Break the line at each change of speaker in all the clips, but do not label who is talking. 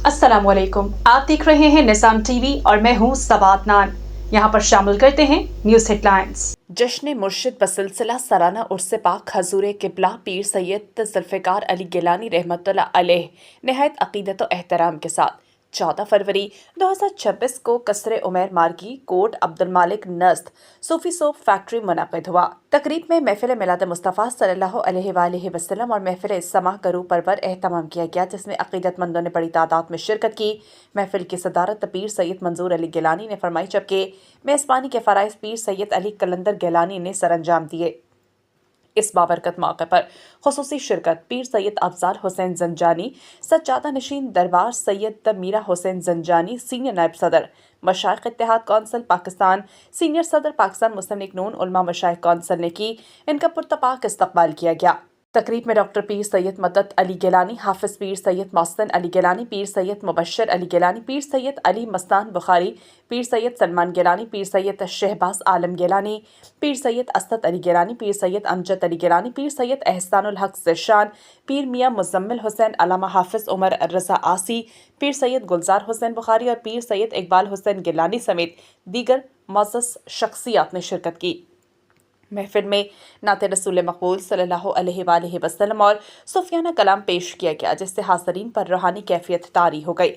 अस्सलामुअलैकुम। आप देख रहे हैं निज़ाम टीवी और मैं हूं सबात नान। यहाँ पर शामिल करते हैं न्यूज़ हेडलाइंस।
जश्न मुर्शिद बसिलसिला सराना उर्स पाक हजूर किबला पीर सैयद जुल्फ़िकार अली गिलानी रहमतुल्लाह अलैह नहायत अक़ीदत व एहतराम के साथ 14 फरवरी 2026 को कसरे उमैर मार्गी कोट अब्दुल मालिक नस्त सूफी सोप फैक्ट्री मुनक़िद हुआ। तकरीब में महफिल मिलाद मुस्तफ़ा सल्लल्लाहु अलैहि वसल्लम और महफिल इस्समा करू पर एहतमाम किया गया, जिसमें अक़ीदतमंदों ने बड़ी तादाद में शिरकत की। महफिल की सदारत पीर सैयद मंजूर अली गिलानी ने फरमाई, जबकि मेज़बानी के फ़राइज़ पीर सैयद अली कलंदर गिलानी ने सरअंजाम दिए। इस बाबरकत मौके पर खुसूसी शिरकत पीर सैयद अफजाल हुसैन जंजानी, सज्जादा नशीन दरबार सैयद मीरा हुसैन जंजानी, सीनियर नायब सदर मशाइख इत्तेहाद कौंसिल पाकिस्तान, सीनियर सदर पाकिस्तान मुस्लिम लीग नून उलमा मशाइख कौंसिल ने की। इनका पुरतपाक इस्तकबाल किया गया। तकरीब में डॉक्टर पीर सैयद मदद अली गिलानी, हाफिज पीर सैयद मोहसिन अली गिलानी, पीर सैयद मुबशर अली गिलानी, पीर सैयद अली मस्तान बुखारी, पीर सैयद सलमान गिलानी, पीर सैयद शहबाज आलम गिलानी, पीर सैयद असद अली गिलानी, पीर सैयद अमजद अली गिलानी, पीर सैयद एहसानुल हक ज़िशान, पीर मियाँ मुज़म्मिल हुसैन, अल्लामा हाफिज उमर रज़ा आसी, पीर सैयद गुलजार हुसैन बुखारी और पीर सैयद इकबाल हुसैन गिलानी समेत दीगर मुअज़्ज़ज़ शख्सियात ने शिरकत की। महफिल में नाते रसूल मकबूल सल्लल्लाहु अलैहि वसल्लम और सूफियाना कलाम पेश किया गया, जिससे हाज़रीन पर रूहानी कैफियत तारी हो गई।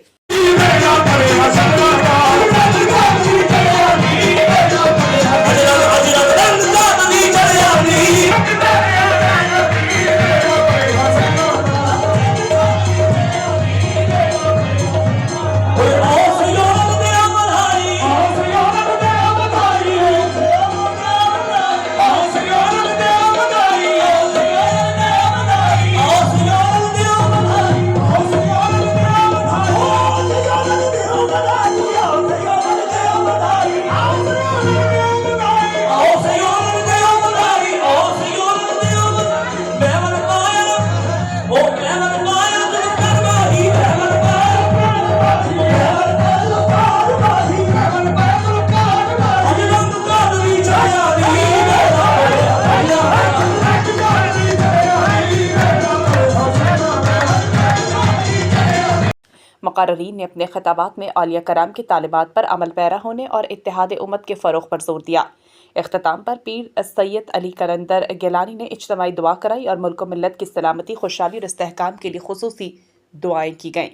मुक़र्ररीन ने अपने खिताबात में औलिया कराम की तालिबात पर अमल पैरा होने और इत्तेहाद उम्मत के फ़रोग़ पर जोर दिया। इख्तिताम पर पीर सैयद अली कलंदर गिलानी ने इज्तिमाई दुआ कराई और मुल्क व मिल्लत की सलामती, खुशहाली और इस्तेहकाम के लिए खुसूसी दुआएं की गईं।